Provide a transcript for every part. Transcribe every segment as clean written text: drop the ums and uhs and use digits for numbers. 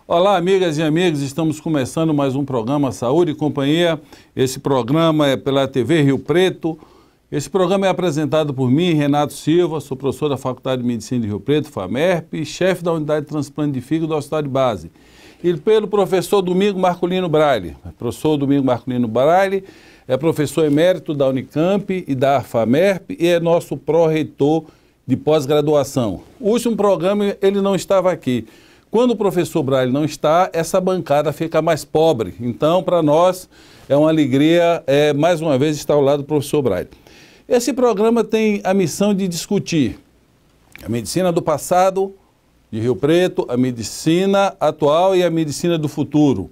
Olá, amigas e amigos, estamos começando mais um programa Saúde e Companhia. Esse programa é pela TV Rio Preto. Esse programa é apresentado por mim, Renato Silva, sou professor da Faculdade de Medicina de Rio Preto, FAMERP, chefe da Unidade de Transplante de Fígado do Hospital de Base. E pelo professor Domingo Marculino Braille. Professor Domingo Marculino Braille é professor emérito da Unicamp e da FAMERP e é nosso pró-reitor de pós-graduação. O último programa ele não estava aqui. Quando o professor Braille não está, essa bancada fica mais pobre. Então, para nós, é uma alegria, mais uma vez, estar ao lado do professor Braille. Esse programa tem a missão de discutir a medicina do passado, de Rio Preto, a medicina atual e a medicina do futuro.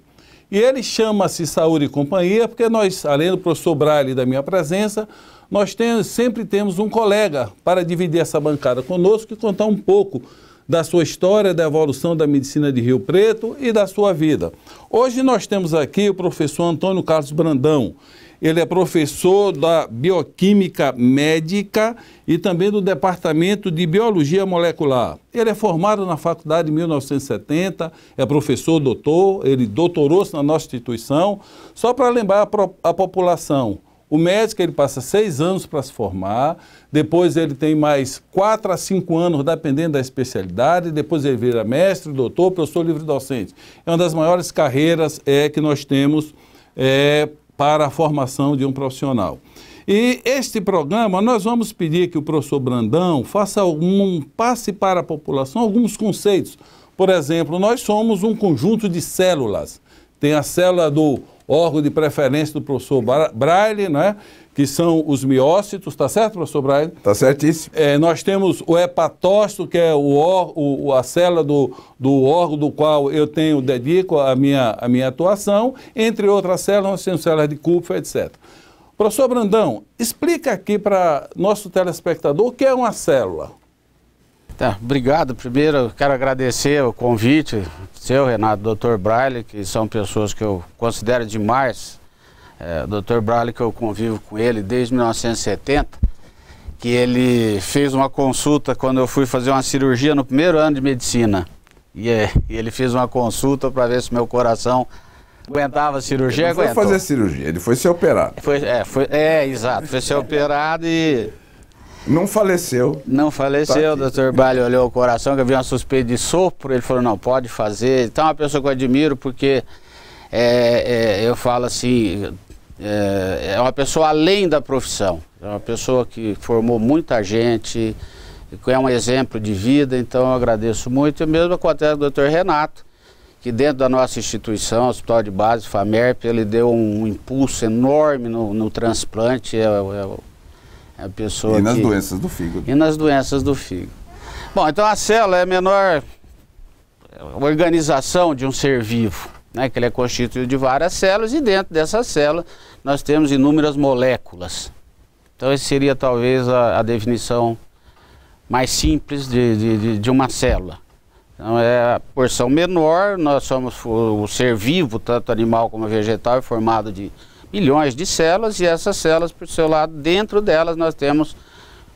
E ele chama-se Saúde e Companhia porque nós, além do professor Braille e da minha presença, nós sempre temos um colega para dividir essa bancada conosco e contar um pouco da sua história, da evolução da medicina de Rio Preto e da sua vida. Hoje nós temos aqui o professor Antônio Carlos Brandão. Ele é professor da Bioquímica Médica e também do Departamento de Biologia Molecular. Ele é formado na faculdade em 1970, é professor doutor, ele doutorou-se na nossa instituição. Só para lembrar a população, o médico ele passa 6 anos para se formar, depois ele tem mais 4 a 5 anos, dependendo da especialidade, depois ele vira mestre, doutor, professor livre-docente. É uma das maiores carreiras que nós temos para a formação de um profissional. E este programa, nós vamos pedir que o professor Brandão passe para a população alguns conceitos. Por exemplo, nós somos um conjunto de células. Tem a célula do órgão de preferência do professor Braille, né? Que são os miócitos, tá certo, professor Braille? Tá certíssimo. Nós temos o hepatócito, que é a célula do órgão do qual eu dedico a minha atuação, entre outras células, nós temos células de Kupffer, etc. Professor Brandão, explica aqui para nosso telespectador o que é uma célula. Tá, obrigado. Primeiro, eu quero agradecer o convite seu, Renato, Dr. Braille, que são pessoas que eu considero demais. O Dr. Braille, que eu convivo com ele desde 1970, que ele fez uma consulta quando eu fui fazer uma cirurgia no primeiro ano de medicina. E ele fez uma consulta para ver se meu coração aguentava a cirurgia. Ele não foi fazer cirurgia, ele foi ser operado. Exato, foi ser operado e... Não faleceu. Não faleceu, o Dr. Braille olhou o coração, que havia uma suspeita de sopro, ele falou, não, pode fazer. Então é uma pessoa que eu admiro, porque eu falo assim, é uma pessoa além da profissão. É uma pessoa que formou muita gente, que é um exemplo de vida, então eu agradeço muito. E o mesmo acontece com o Dr. Renato, que dentro da nossa instituição, Hospital de Base, FAMERP, ele deu um impulso enorme no transplante, a pessoa nas doenças do fígado. E nas doenças do fígado. Bom, então a célula é a menor organização de um ser vivo, né? Que ele é constituído de várias células e dentro dessas células nós temos inúmeras moléculas. Então essa seria talvez a definição mais simples de uma célula. Então é a porção menor, nós somos o ser vivo, tanto animal como vegetal, é formado de milhões de células, e essas células, por seu lado, dentro delas nós temos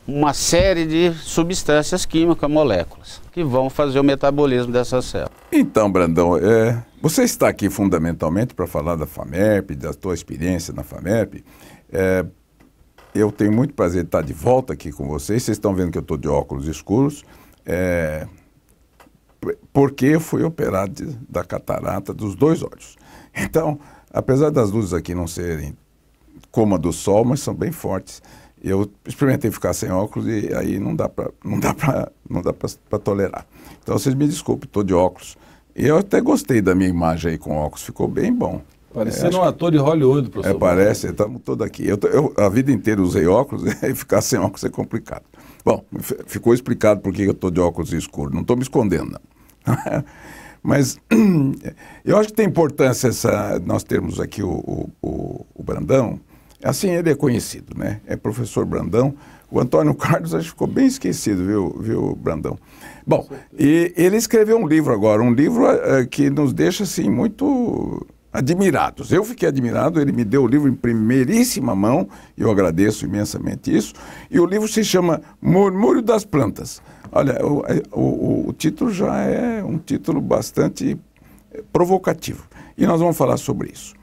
uma série de substâncias químicas, moléculas, que vão fazer o metabolismo dessas células. Então, Brandão, você está aqui fundamentalmente para falar da FAMERP, da tua experiência na FAMERP. Eu tenho muito prazer de estar de volta aqui com vocês. Vocês estão vendo que eu estou de óculos escuros, porque eu fui operado da catarata dos 2 olhos. Então, apesar das luzes aqui não serem como a do sol, mas são bem fortes, eu experimentei ficar sem óculos e aí não dá para tolerar. Então vocês me desculpem, estou de óculos. Eu até gostei da minha imagem aí com óculos, ficou bem bom. Parecendo um ator de Hollywood, professor. Parece, estamos todos aqui. Eu a vida inteira usei óculos e ficar sem óculos é complicado. Bom, ficou explicado por que eu estou de óculos escuros, não estou me escondendo, não. Mas eu acho que tem importância nós termos aqui o Brandão. Assim ele é conhecido, né? É professor Brandão. O Antônio Carlos acho que ficou bem esquecido, viu, Brandão? Bom, e ele escreveu um livro agora, um livro que nos deixa assim muito admirados. Eu fiquei admirado, ele me deu o livro em primeiríssima mão, e eu agradeço imensamente isso. E o livro se chama Murmúrio das Plantas. Olha, o título já é um título bastante provocativo. E nós vamos falar sobre isso.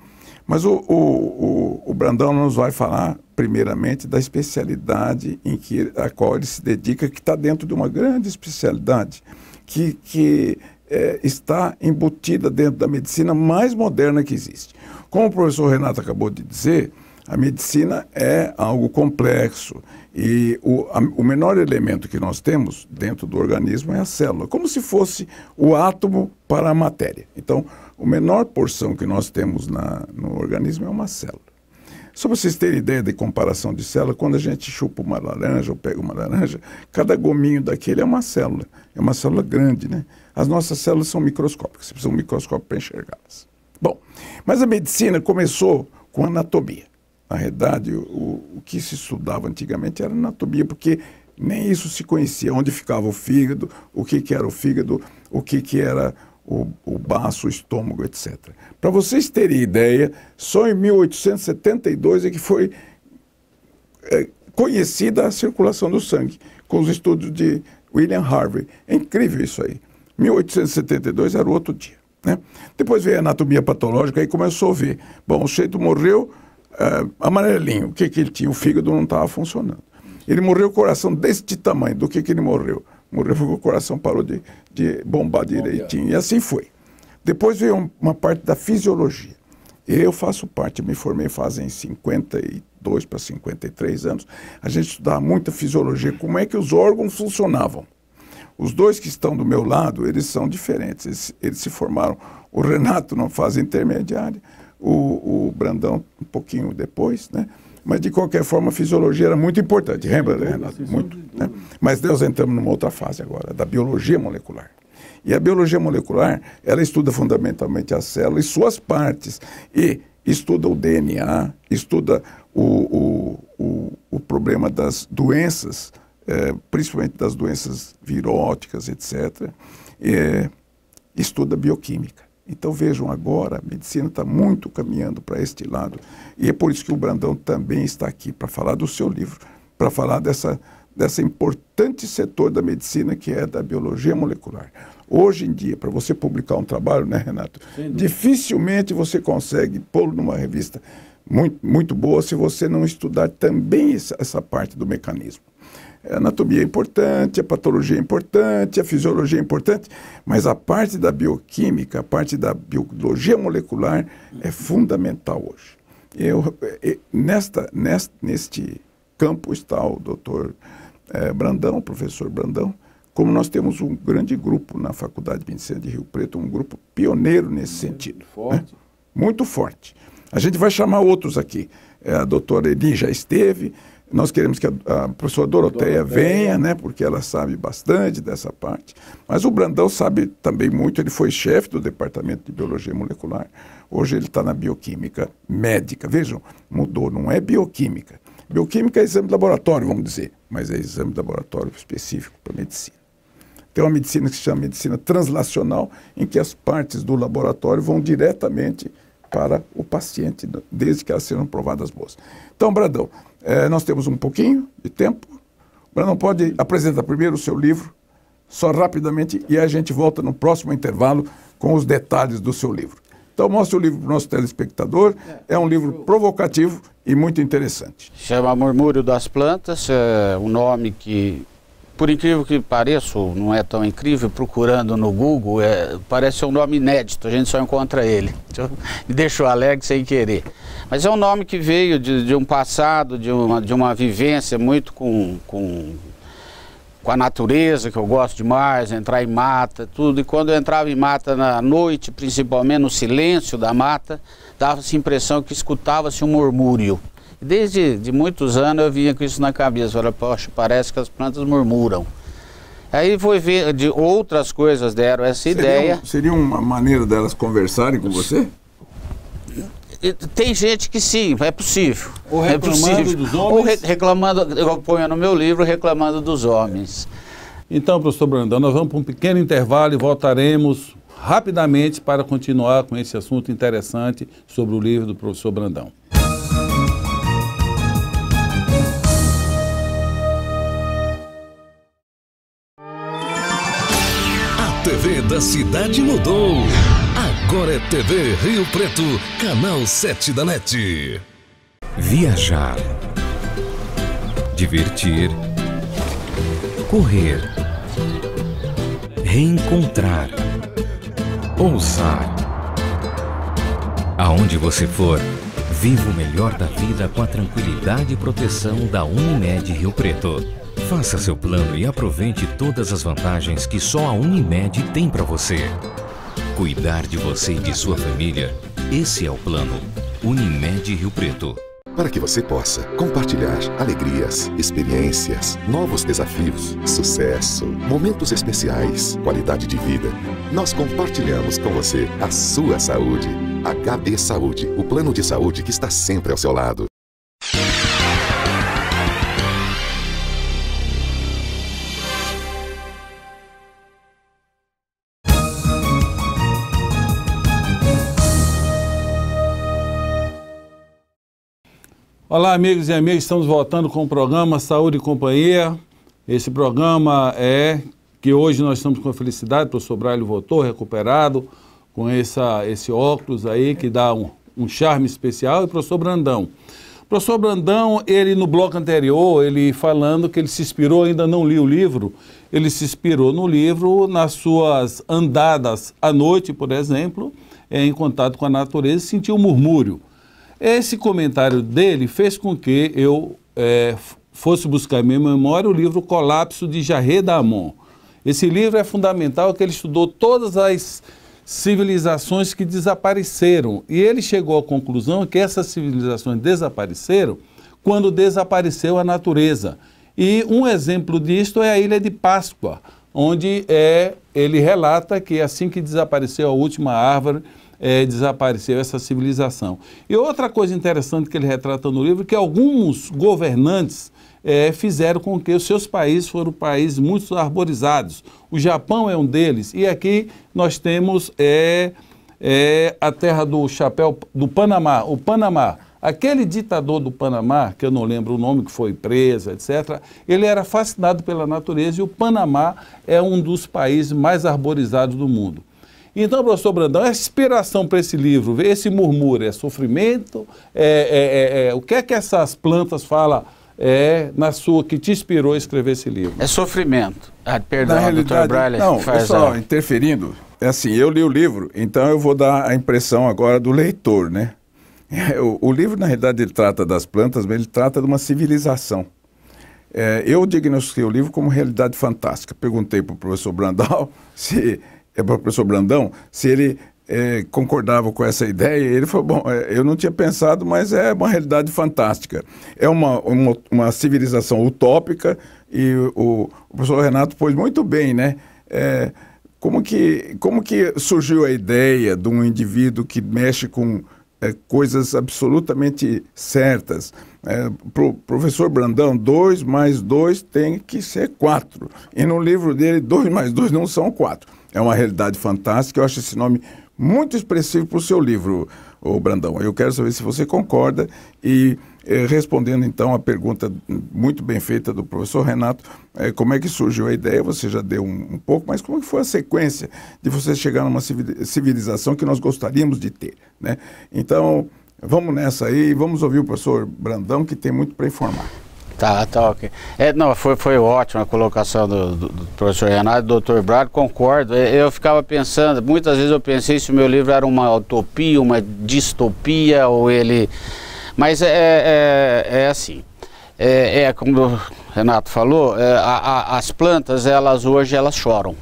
Mas o Brandão nos vai falar, primeiramente, da especialidade a qual ele se dedica, que está dentro de uma grande especialidade, que está embutida dentro da medicina mais moderna que existe. Como o professor Renato acabou de dizer, a medicina é algo complexo e o menor elemento que nós temos dentro do organismo é a célula, como se fosse o átomo para a matéria. Então, a menor porção que nós temos no organismo é uma célula. Só para vocês terem ideia de comparação de célula, quando a gente chupa uma laranja ou pega uma laranja, cada gominho daquele é uma célula grande, né? As nossas células são microscópicas, você precisa de um microscópio para enxergá-las. Bom, mas a medicina começou com anatomia. Na realidade, o que se estudava antigamente era anatomia, porque nem isso se conhecia, onde ficava o fígado, o que era o fígado, o que era o baço, o estômago, etc. Para vocês terem ideia, só em 1872 é que foi conhecida a circulação do sangue, com os estudos de William Harvey. É incrível isso aí. 1872 era o outro dia, né? Depois veio a anatomia patológica, aí começou a ver. Bom, o sujeito morreu amarelinho. O que ele tinha? O fígado não estava funcionando. Ele morreu com o coração deste tamanho. Do que ele morreu? Morreu porque o coração parou de bombar direitinho. E assim foi. Depois veio uma parte da fisiologia. Eu faço parte, me formei fazem 52 para 53 anos. A gente estudava muita fisiologia, como é que os órgãos funcionavam. Os dois que estão do meu lado, eles são diferentes. Eles se formaram. O Renato na fase intermediária, o Brandão um pouquinho depois, né? Mas, de qualquer forma, a fisiologia era muito importante. Lembra, Renato? Muito. Né? Mas nós entramos numa outra fase agora, da biologia molecular. E a biologia molecular, ela estuda fundamentalmente a célula e suas partes. E estuda o DNA, estuda o problema das doenças, principalmente das doenças viróticas, etc. Estuda bioquímica. Então, vejam agora, a medicina está muito caminhando para este lado. E é por isso que o Brandão também está aqui, para falar do seu livro, para falar dessa importante setor da medicina, que é da biologia molecular. Hoje em dia, para você publicar um trabalho, né, Renato? Dificilmente você consegue pô-lo numa revista muito, muito boa se você não estudar também essa parte do mecanismo. A anatomia é importante, a patologia é importante, a fisiologia é importante, mas a parte da bioquímica, a parte da biologia molecular é fundamental hoje. Neste campo está o doutor Brandão, o professor Brandão, como nós temos um grande grupo na Faculdade de Medicina de Rio Preto, um grupo pioneiro nesse sentido. Forte. Né? Muito forte. A gente vai chamar outros aqui. A doutora Eni já esteve. Nós queremos que a professora Doroteia venha, né, porque ela sabe bastante dessa parte. Mas o Brandão sabe também muito, ele foi chefe do Departamento de Biologia Molecular. Hoje ele está na bioquímica médica. Vejam, mudou, não é bioquímica. Bioquímica é exame de laboratório, vamos dizer, mas é exame de laboratório específico para medicina. Tem uma medicina que se chama medicina translacional, em que as partes do laboratório vão diretamente para o paciente, desde que elas sejam provadas boas. Então, Brandão, nós temos um pouquinho de tempo. Brandão, pode apresentar primeiro o seu livro, só rapidamente, e a gente volta no próximo intervalo com os detalhes do seu livro. Então, mostre o livro para o nosso telespectador. É um livro provocativo e muito interessante. Chama Murmúrio das Plantas, é um nome que, por incrível que pareça, não é tão incrível, procurando no Google, parece um nome inédito, a gente só encontra ele. Me deixou alegre sem querer. Mas é um nome que veio de um passado, de uma vivência muito com a natureza, que eu gosto demais, entrar em mata, tudo. E quando eu entrava em mata na noite, principalmente no silêncio da mata, dava-se a impressão que escutava-se um murmúrio. E desde muitos anos eu vinha com isso na cabeça, falei, poxa, parece que as plantas murmuram. Aí foi ver, de outras coisas deram essa ideia. Seria uma maneira delas conversarem com você? Tem gente que sim, é possível. Ou reclamando dos homens? Ou reclamando, eu ponho no meu livro, reclamando dos homens. Então, professor Brandão, nós vamos para um pequeno intervalo e voltaremos rapidamente para continuar com esse assunto interessante sobre o livro do professor Brandão. A TV da cidade mudou. Agora é TV Rio Preto, canal 7 da NET. Viajar, divertir, correr, reencontrar, ousar. Aonde você for, viva o melhor da vida com a tranquilidade e proteção da Unimed Rio Preto. Faça seu plano e aproveite todas as vantagens que só a Unimed tem para você. Cuidar de você e de sua família, esse é o plano Unimed Rio Preto. Para que você possa compartilhar alegrias, experiências, novos desafios, sucesso, momentos especiais, qualidade de vida, nós compartilhamos com você a sua saúde. HB Saúde, o plano de saúde que está sempre ao seu lado. Olá, amigos e amigas, estamos voltando com o programa Saúde e Companhia. Esse programa é que hoje nós estamos com a felicidade, o professor Braille voltou recuperado, com esse óculos aí que dá um charme especial, e o professor Brandão. O professor Brandão, ele no bloco anterior, ele falando que ele se inspirou, ainda não li o livro, ele se inspirou no livro nas suas andadas à noite, por exemplo, em contato com a natureza, e sentiu um murmúrio. Esse comentário dele fez com que eu fosse buscar em minha memória o livro Colapso de Jarret Damon. Esse livro é fundamental, que ele estudou todas as civilizações que desapareceram. E ele chegou à conclusão que essas civilizações desapareceram quando desapareceu a natureza. E um exemplo disto é a Ilha de Páscoa, onde ele relata que assim que desapareceu a última árvore, desapareceu essa civilização. E outra coisa interessante que ele retrata no livro é que alguns governantes fizeram com que os seus países foram países muito arborizados. O Japão é um deles. E aqui nós temos a terra do chapéu do Panamá. O Panamá, aquele ditador do Panamá, que eu não lembro o nome, que foi preso, etc., ele era fascinado pela natureza, e o Panamá é um dos países mais arborizados do mundo. Então, professor Brandão, a inspiração para esse livro, esse murmúrio, é sofrimento? O que é que essas plantas falam na sua, que te inspirou a escrever esse livro? É sofrimento. Perdão, na realidade, Dr. Braille. não, só interferindo, é assim, eu li o livro, então eu vou dar a impressão agora do leitor, né? O livro, na realidade, ele trata das plantas, mas ele trata de uma civilização. Eu diagnostiquei o livro como realidade fantástica. Perguntei para o professor Brandão se ele concordava com essa ideia, e ele falou, bom, eu não tinha pensado, mas é uma realidade fantástica. É uma civilização utópica, e o professor Renato pôs muito bem, né? Como que surgiu a ideia de um indivíduo que mexe com coisas absolutamente certas? Professor Brandão, 2 mais 2 tem que ser 4. E no livro dele, 2 mais 2 não são 4. É uma realidade fantástica. Eu acho esse nome muito expressivo para o seu livro, Brandão. Eu quero saber se você concorda e, respondendo então a pergunta muito bem feita do professor Renato, como é que surgiu a ideia? Você já deu um pouco, mas como é que foi a sequência de você chegar numa civilização que nós gostaríamos de ter, né? Então, vamos nessa aí, vamos ouvir o professor Brandão, que tem muito para informar. Tá, ok. Não, foi ótima a colocação do professor Renato, do Dr. Braille, concordo. Eu ficava pensando, muitas vezes eu pensei se o meu livro era uma utopia, uma distopia, ou ele... Mas assim, como o Renato falou, as plantas, hoje elas choram,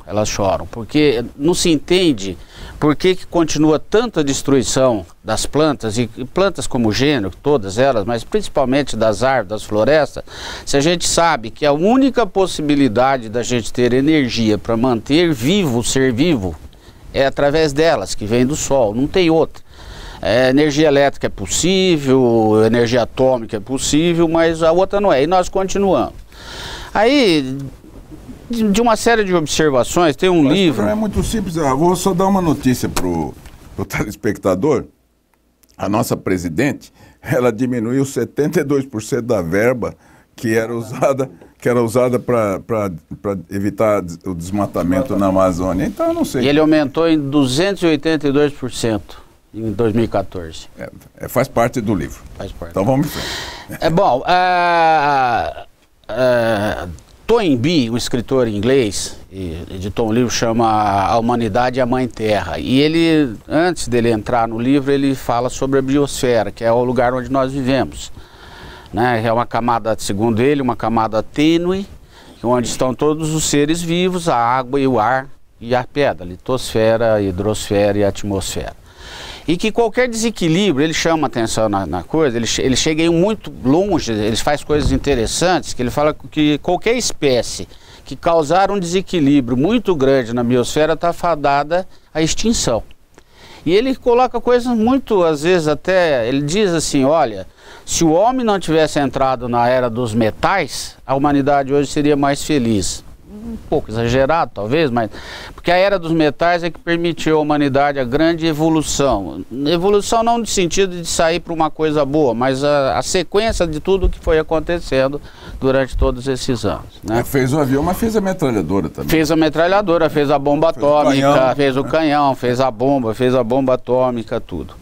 porque não se entende por que continua tanta destruição das plantas, e plantas como gênero, todas elas, mas principalmente das árvores, das florestas, se a gente sabe que a única possibilidade da gente ter energia para manter vivo o ser vivo é através delas, que vem do sol, não tem outra. Energia elétrica é possível, energia atômica é possível, mas a outra não é, e nós continuamos. Aí, de uma série de observações, tem um livro... É muito simples, eu vou só dar uma notícia para o telespectador. A nossa presidente, ela diminuiu 72% da verba que era usada para evitar o desmatamento na Amazônia. Então, eu não sei. E ele aumentou em 282% em 2014. Faz parte do livro. Faz parte. Então, vamos em frente. Bom, Toynbee, um escritor inglês, editou um livro que chama A Humanidade e a Mãe Terra. E ele, antes dele entrar no livro, ele fala sobre a biosfera, que é o lugar onde nós vivemos. Né? É uma camada, segundo ele, uma camada tênue, onde estão todos os seres vivos, a água e o ar e a pedra, a litosfera, a hidrosfera e a atmosfera. E que qualquer desequilíbrio, ele chama atenção na coisa, ele chega em muito longe, ele faz coisas interessantes, que ele fala que qualquer espécie que causar um desequilíbrio muito grande na biosfera está fadada à extinção. E ele coloca coisas muito, às vezes até, ele diz assim, olha, se o homem não tivesse entrado na era dos metais, a humanidade hoje seria mais feliz. Um pouco exagerado, talvez, mas porque a era dos metais é que permitiu à humanidade a grande evolução. Evolução não no sentido de sair para uma coisa boa, mas a sequência de tudo que foi acontecendo durante todos esses anos. Né? Fez o avião, mas fez a metralhadora também. Fez a metralhadora, fez a bomba atômica, fez o canhão, fez a bomba atômica, tudo.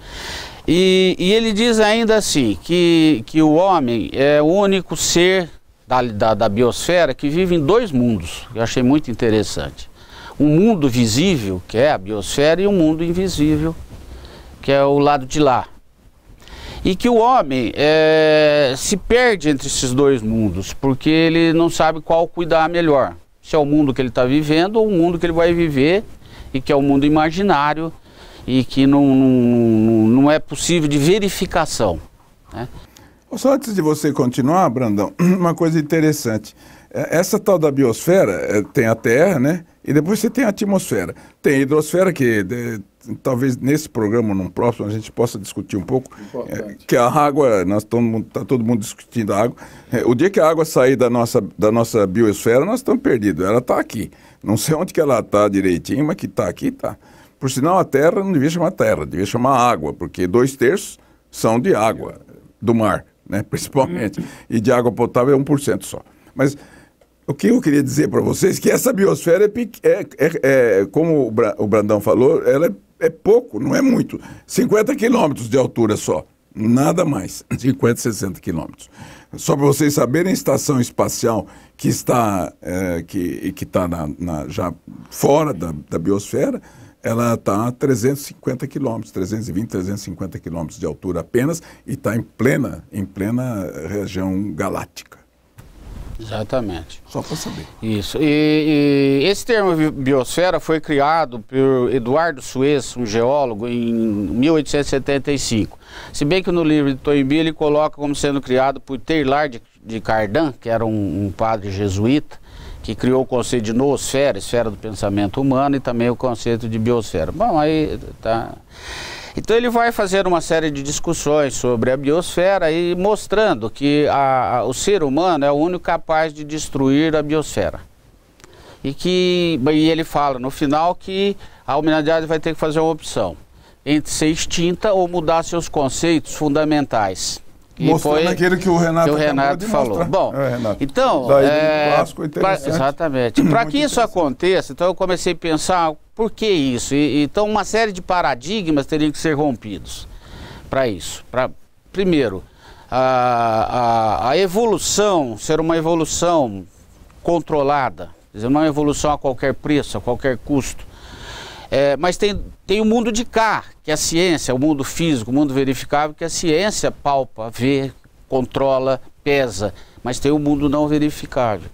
E ele diz ainda assim, que o homem é o único ser da biosfera que vive em dois mundos. Eu achei muito interessante. Um mundo visível, que é a biosfera, e um mundo invisível, que é o lado de lá. E que o homem se perde entre esses dois mundos, porque ele não sabe qual cuidar melhor. Se é o mundo que ele está vivendo ou o mundo que ele vai viver, e que é o mundo imaginário, e que não é possível de verificação, né? Só antes de você continuar, Brandão, uma coisa interessante. Essa tal da biosfera tem a Terra, né? E depois você tem a atmosfera. Tem a hidrosfera, que talvez nesse programa ou num próximo a gente possa discutir um pouco. Que a água, está todo mundo discutindo a água. O dia que a água sair da nossa biosfera, nós estamos perdidos. Ela está aqui. Não sei onde que ela está direitinho, mas que está aqui, está. Por sinal, a Terra não devia chamar Terra, devia chamar água, porque 2/3 são de água, do mar. Né, principalmente, e de água potável é 1% só. Mas o que eu queria dizer para vocês é que essa biosfera como o Brandão falou, ela é pouco, não é muito. 50 quilômetros de altura só, nada mais, 50, 60 quilômetros. Só para vocês saberem, a estação espacial que está, já fora da biosfera, ela está a 350 quilômetros, 320, 350 quilômetros de altura apenas, e está em plena região galáctica. Exatamente. Só para saber. Isso. E esse termo biosfera foi criado por Eduardo Suez, um geólogo, em 1875. Se bem que no livro de Toynbee ele coloca como sendo criado por Teilhard de Chardin, que era um padre jesuíta, que criou o conceito de noosfera, esfera do pensamento humano, e também o conceito de biosfera. Bom, aí tá. Então ele vai fazer uma série de discussões sobre a biosfera e mostrando que o ser humano é o único capaz de destruir a biosfera. E ele fala no final que a humanidade vai ter que fazer uma opção entre ser extinta ou mudar seus conceitos fundamentais. Mostrando aquilo que o Renato falou. Bom, Renato. Então, exatamente. Para que isso aconteça, então eu comecei a pensar, por que isso? Então uma série de paradigmas teriam que ser rompidos para isso. Primeiro, a evolução ser uma evolução controlada, quer dizer, não uma evolução a qualquer preço, a qualquer custo. Mas tem o mundo de cá, que é a ciência, o mundo físico, o mundo verificável, que a ciência palpa, vê, controla, pesa. Mas tem o mundo não verificável,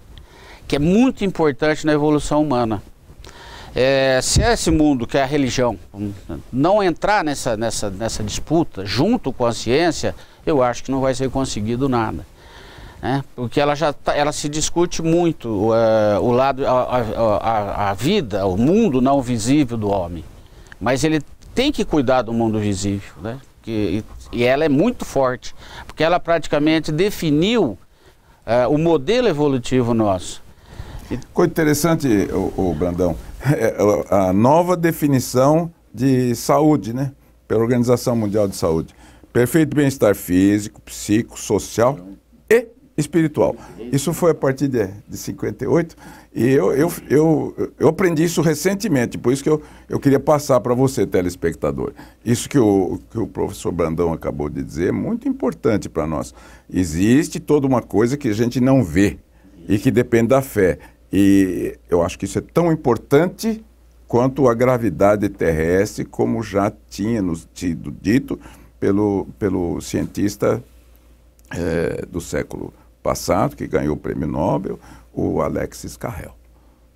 que é muito importante na evolução humana. Se esse mundo, que é a religião, não entrar nessa disputa junto com a ciência, eu acho que não vai ser conseguido nada. Porque ela se discute muito o lado, a vida, o mundo não visível do homem, mas ele tem que cuidar do mundo visível, né? E ela é muito forte, porque ela praticamente definiu o modelo evolutivo nosso. Coisa interessante, o Brandão, a nova definição de saúde, né? Pela Organização Mundial de Saúde: perfeito bem-estar físico, psíquico, social e espiritual. Isso foi a partir de 58 e eu aprendi isso recentemente, por isso que eu queria passar para você, telespectador. Isso que o professor Brandão acabou de dizer é muito importante para nós. Existe toda uma coisa que a gente não vê e que depende da fé. E eu acho que isso é tão importante quanto a gravidade terrestre, como já tinha nos sido dito pelo cientista do século passado, que ganhou o prêmio Nobel, o Alexis Carrel,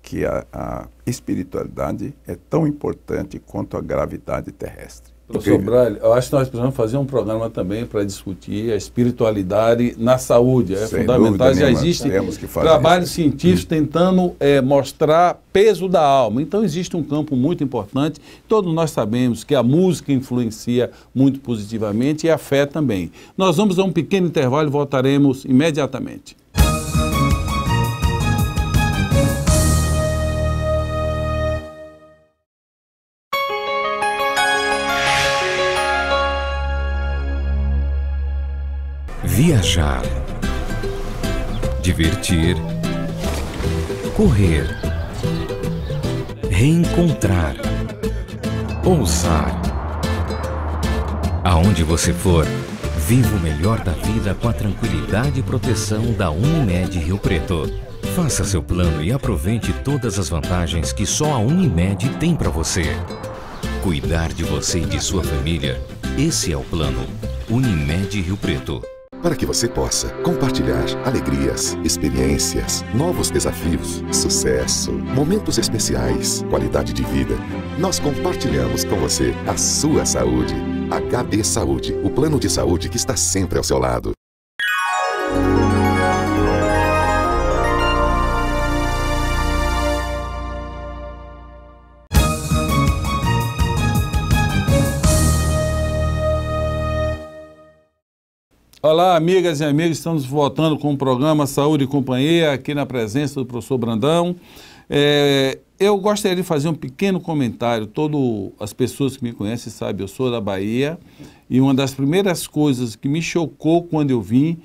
que a espiritualidade é tão importante quanto a gravidade terrestre. Professor Braille, eu acho que nós precisamos fazer um programa também para discutir a espiritualidade na saúde. É fundamental, já existe trabalhos científicos tentando mostrar peso da alma. Então existe um campo muito importante. Todos nós sabemos que a música influencia muito positivamente e a fé também. Nós vamos a um pequeno intervalo e voltaremos imediatamente. Viajar, divertir, correr, reencontrar, ousar. Aonde você for, viva o melhor da vida com a tranquilidade e proteção da Unimed Rio Preto. Faça seu plano e aproveite todas as vantagens que só a Unimed tem para você. Cuidar de você e de sua família, esse é o plano Unimed Rio Preto. Para que você possa compartilhar alegrias, experiências, novos desafios, sucesso, momentos especiais, qualidade de vida, nós compartilhamos com você a sua saúde. HB Saúde, o plano de saúde que está sempre ao seu lado. Olá, amigas e amigos, estamos voltando com o programa Saúde e Companhia, aqui na presença do professor Brandão. Eu gostaria de fazer um pequeno comentário. Todas as pessoas que me conhecem sabem, eu sou da Bahia, e uma das primeiras coisas que me chocou quando eu vim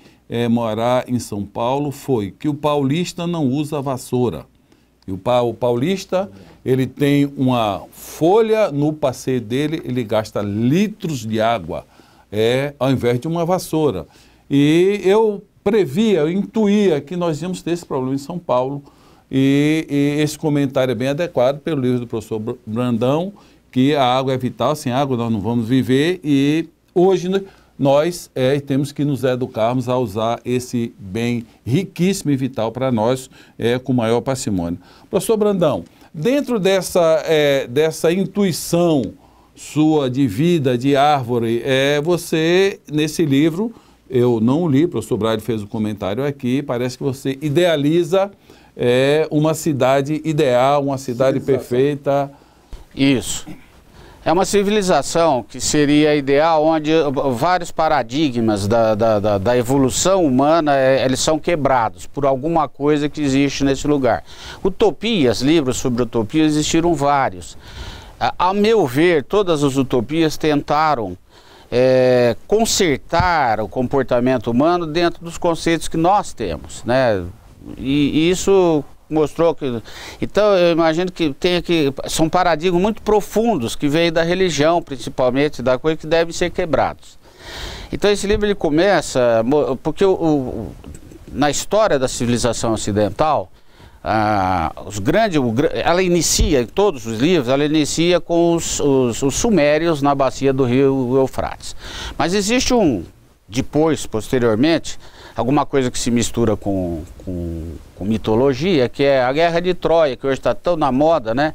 morar em São Paulo foi que o paulista não usa vassoura. E o paulista, ele tem uma folha no passeio dele, ele gasta litros de água, ao invés de uma vassoura. E eu previa, eu intuía que nós íamos ter esse problema em São Paulo, e esse comentário é bem adequado pelo livro do professor Brandão, que a água é vital, sem água nós não vamos viver, e hoje nós temos que nos educarmos a usar esse bem riquíssimo e vital para nós com maior parcimônia. Professor Brandão, dentro dessa intuição sua de vida, de árvore, você, nesse livro, eu não li, o professor Braille fez um comentário aqui, parece que você idealiza uma cidade ideal, uma cidade perfeita. Isso. É uma civilização que seria ideal, onde vários paradigmas da evolução humana, eles são quebrados por alguma coisa que existe nesse lugar. Utopias, livros sobre utopias, existiram vários. A meu ver, todas as utopias tentaram consertar o comportamento humano dentro dos conceitos que nós temos, né? E isso mostrou que... Então, eu imagino que são paradigmas muito profundos que vêm da religião, principalmente, da coisa que devem ser quebrados. Então, esse livro ele começa... Porque na história da civilização ocidental, ela inicia, em todos os livros, ela inicia com os sumérios na bacia do rio Eufrates. Mas existe posteriormente, alguma coisa que se mistura com mitologia, que é a Guerra de Troia, que hoje está tão na moda, né?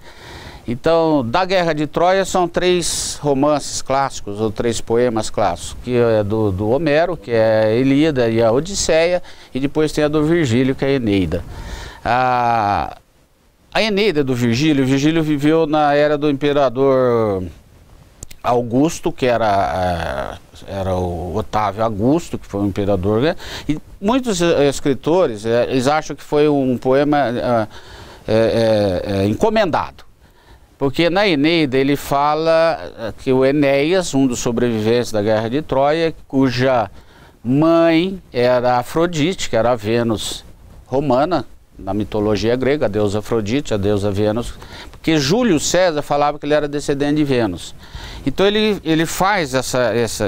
Então, da Guerra de Troia são 3 romances clássicos, ou 3 poemas clássicos, que é do Homero, que é a Ilíada e a Odisseia, e depois tem a do Virgílio, que é a Eneida. A Eneida do Virgílio viveu na era do imperador Augusto, que era o Otávio Augusto, que foi um imperador, né? E muitos escritores, eles acham que foi um poema encomendado, porque na Eneida ele fala que o Enéas, um dos sobreviventes da Guerra de Troia, cuja Mãe era Afrodite, que era a Vênus romana, na mitologia grega, a deusa Afrodite, a deusa Vênus, porque Júlio César falava que ele era descendente de Vênus. Então ele faz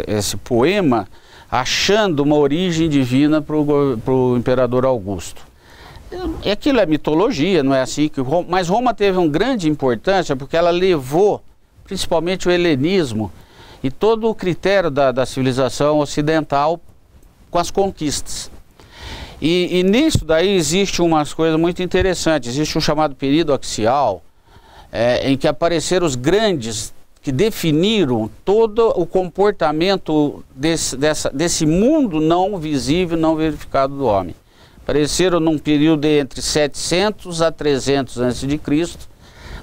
esse poema achando uma origem divina para o imperador Augusto. E aquilo é mitologia, não é assim que mas Roma teve uma grande importância porque ela levou principalmente o helenismo e todo o critério da civilização ocidental com as conquistas. E nisso daí existe umas coisas muito interessantes. Existe um chamado período axial, em que apareceram os grandes que definiram todo o comportamento desse mundo não visível, não verificado do homem. Apareceram num período entre 700 a 300 a.C.,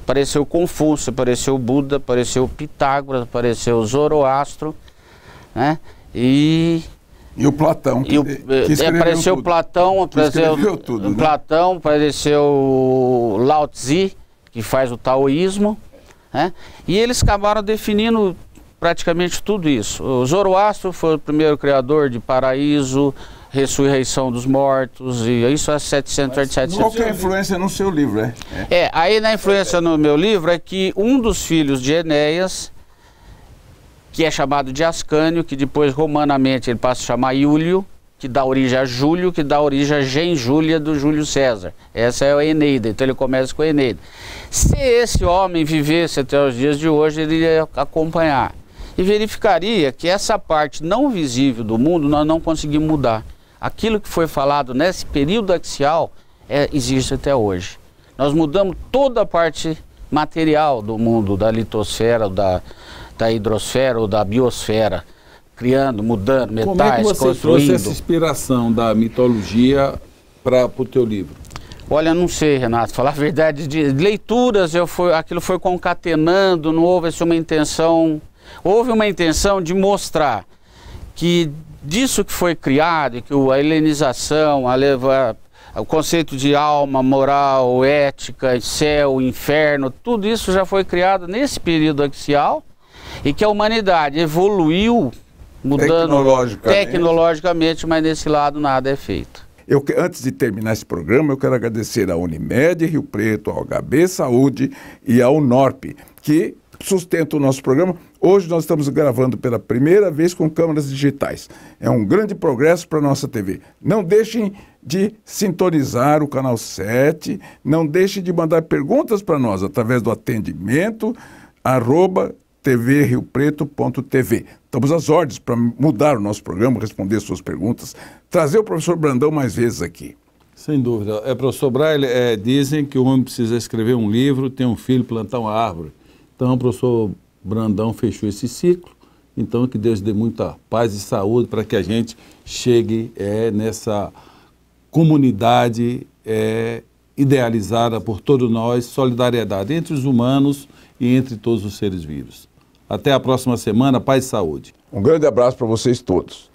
apareceu Confúcio, apareceu Buda, apareceu Pitágoras, apareceu Zoroastro, né? E o Platão, que apareceu tudo. Platão, apareceu tudo, né? Platão, apareceu Lao Tzu, que faz o taoísmo, né? E eles acabaram definindo praticamente tudo isso. O Zoroastro foi o primeiro criador de paraíso, ressurreição dos mortos, e isso é 700. Qual que é a influência no seu livro, aí na influência no meu livro é que um dos filhos de Enéas, que é chamado de Ascânio, que depois romanamente ele passa a chamar Iúlio, que dá origem a Júlio, que dá origem a Genjúlia do Júlio César. Essa é a Eneida, então ele começa com a Eneida. Se esse homem vivesse até os dias de hoje, ele iria acompanhar. E verificaria que essa parte não visível do mundo nós não conseguimos mudar. Aquilo que foi falado nesse período axial existe até hoje. Nós mudamos toda a parte material do mundo, da litosfera, da hidrosfera ou da biosfera, criando, mudando metais, Como é que você construindo. trouxe essa inspiração da mitologia para o teu livro? Olha, não sei, Renato, falar a verdade, de leituras, aquilo foi concatenando, não houve uma intenção, houve uma intenção de mostrar que disso que foi criado, que a helenização, o conceito de alma, moral, ética, céu, inferno, tudo isso já foi criado nesse período axial e que a humanidade evoluiu mudando tecnologicamente, mas nesse lado nada é feito. Antes de terminar esse programa, eu quero agradecer à Unimed Rio Preto, ao HB Saúde e ao Norp, que sustentam o nosso programa. Hoje nós estamos gravando pela primeira vez com câmeras digitais. É um grande progresso para a nossa TV. Não deixem de sintonizar o canal 7, não deixem de mandar perguntas para nós através do atendimento @tvriopreto.tv. Estamos às ordens para mudar o nosso programa, responder suas perguntas, trazer o professor Brandão mais vezes aqui. Sem dúvida. Professor Braille, dizem que o homem precisa escrever um livro, ter um filho, plantar uma árvore. Então o professor Brandão fechou esse ciclo. Então que Deus dê muita paz e saúde para que a gente chegue nessa comunidade idealizada por todos nós, solidariedade entre os humanos e entre todos os seres vivos. Até a próxima semana, paz e saúde. Um grande abraço para vocês todos.